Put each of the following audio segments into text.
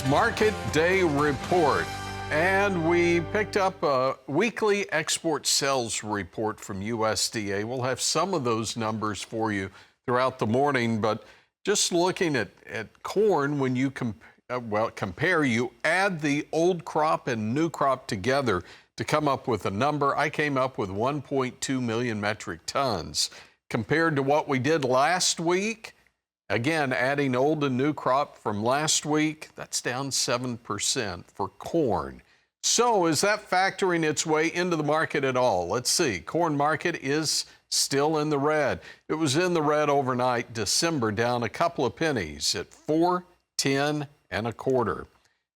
It's Market Day Report, and we picked up a weekly export sales report from USDA. We'll have some of those numbers for you throughout the morning, but just looking at corn, when you compare, you add the old crop and new crop together to come up with a number. I came up with 1.2 million metric tons. Compared to what we did last week, again, adding old and new crop from last week, that's down 7% for corn. So is that factoring its way into the market at all? Let's see. Corn market is still in the red. It was in the red overnight. December down a couple of pennies at 4.10 1/4.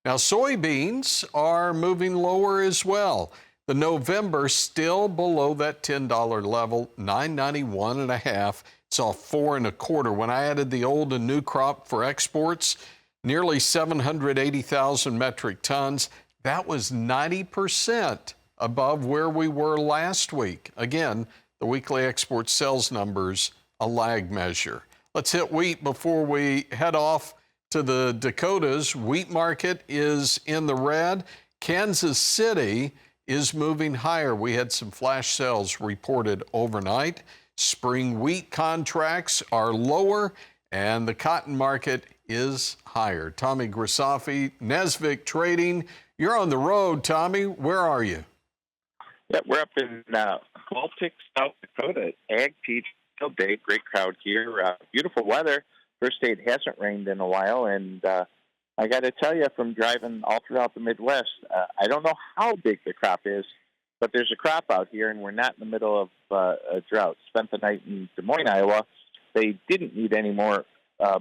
Now soybeans are moving lower as well. The November still below that $10 level, 9.91 1/2. It's off 4 1/4. When I added the old and new crop for exports, nearly 780,000 metric tons. That was 90% above where we were last week. Again, the weekly export sales numbers, a lag measure. Let's hit wheat before we head off to the Dakotas. Wheat market is in the red. Kansas City is moving higher. We had some flash sales reported overnight. Spring wheat contracts are lower, and the cotton market is higher. Tommy Grisafi, Nesvick Trading. You're on the road, Tommy. Where are you? Yeah, we're up in Baltic, South Dakota. Ag Peach Field Day. Great crowd here. Beautiful weather. First day it hasn't rained in a while, and I got to tell you, from driving all throughout the Midwest, I don't know how big the crop is, but there's a crop out here, and we're not in the middle of a drought. Spent the night in Des Moines, Iowa. They didn't need any more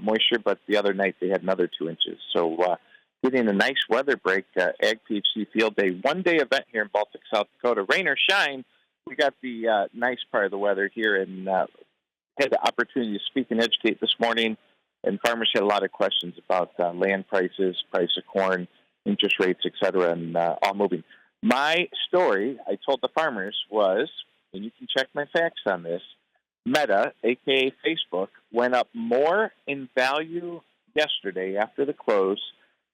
moisture, but the other night they had another 2 inches. So getting a nice weather break, Ag PhD Field Day, one-day event here in Baltic, South Dakota. Rain or shine, we got the nice part of the weather here, and had the opportunity to speak and educate this morning, and farmers had a lot of questions about land prices, price of corn, interest rates, et cetera, and all moving. My story, I told the farmers, was, and you can check my facts on this, Meta, a.k.a. Facebook, went up more in value yesterday after the close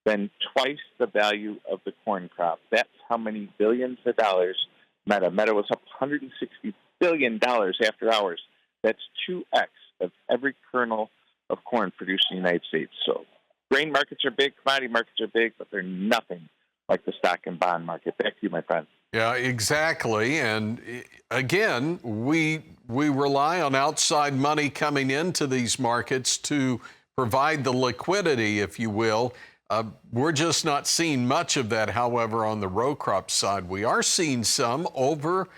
than twice the value of the corn crop. That's how many billions of dollars Meta was up $160 billion after hours. That's 2x of every kernel of corn produced in the United States. So grain markets are big, commodity markets are big, but they're nothing like the stock and bond market. Back to you, my friend. Yeah, exactly. And again, we rely on outside money coming into these markets to provide the liquidity, if you will. We're just not seeing much of that, however, on the row crop side. We are seeing some over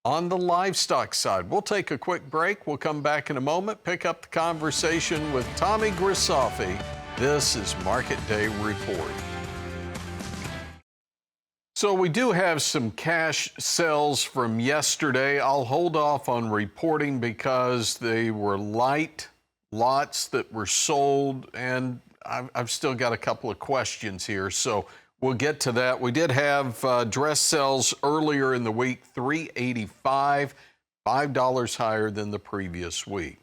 on the livestock side. We'll take a quick break. We'll come back in a moment, pick up the conversation with Tommy Grisafi. This is Market Day Report. So we do have some cash sales from yesterday. I'll hold off on reporting because they were light lots that were sold, and I've still got a couple of questions here, so we'll get to that. We did have dress sales earlier in the week, $3.85, $5 higher than the previous week.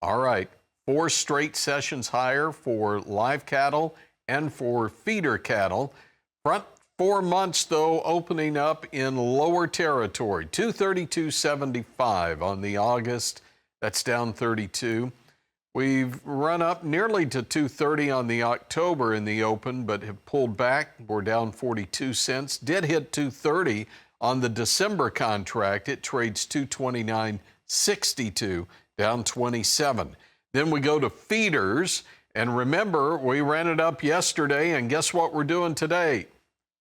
All right, 4 straight sessions higher for live cattle and for feeder cattle. Front 4 months, though, opening up in lower territory, 232.75 on the August. That's down 32. We've run up nearly to 230 on the October in the open, but have pulled back. We're down 42 cents. Did hit 230 on the December contract. It trades 229.62, down 27. Then we go to feeders, and remember, we ran it up yesterday, and guess what we're doing today?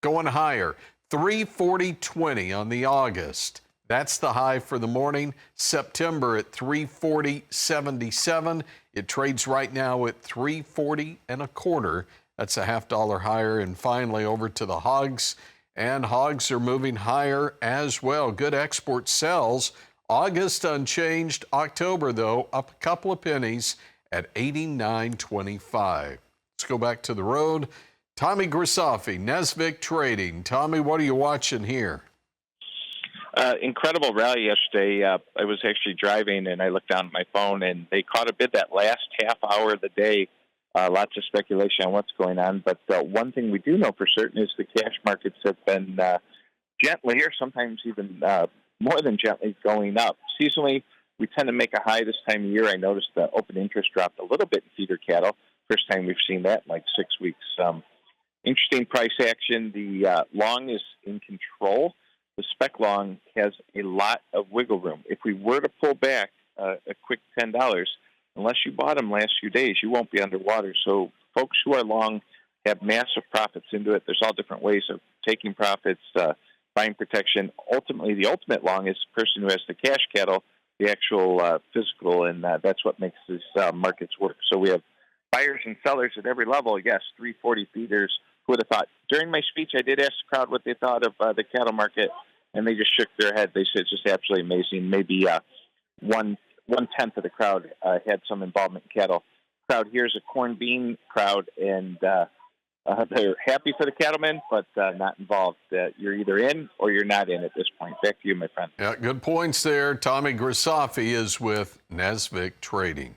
Going higher, 340.20 on the August. That's the high for the morning. September at 340.77. It trades right now at 340 1/4. That's a $0.50 higher. And finally, over to the hogs. And hogs are moving higher as well. Good export sales. August unchanged. October, though, up a couple of pennies at 89.25. Let's go back to the road. Tommy Grisafi, Nesvick Trading. Tommy, what are you watching here? Incredible rally yesterday. I was actually driving, and I looked down at my phone, and they caught a bid that last half hour of the day Lots of speculation on what's going on. But one thing we do know for certain is the cash markets have been gently, or sometimes even more than gently, going up. Seasonally, we tend to make a high this time of year. I noticed the open interest dropped a little bit in feeder cattle. First time we've seen that in like 6 weeks. Interesting price action. The long is in control. The spec long has a lot of wiggle room. If we were to pull back a quick $10, unless you bought them last few days, you won't be underwater. So folks who are long have massive profits into it. There's all different ways of taking profits, buying protection. Ultimately, the ultimate long is the person who has the cash cattle, the actual physical, and that's what makes these markets work. So we have buyers and sellers at every level. Yes, 340 feeders. Who would have thought? During my speech, I did ask the crowd what they thought of the cattle market, and they just shook their head. They said it's just absolutely amazing. Maybe one-tenth of the crowd had some involvement in cattle. Crowd here is a corn bean crowd, and they're happy for the cattlemen, but not involved. You're either in or you're not in at this point. Back to you, my friend. Yeah, good points there. Tommy Grisafi is with Nesvick Trading.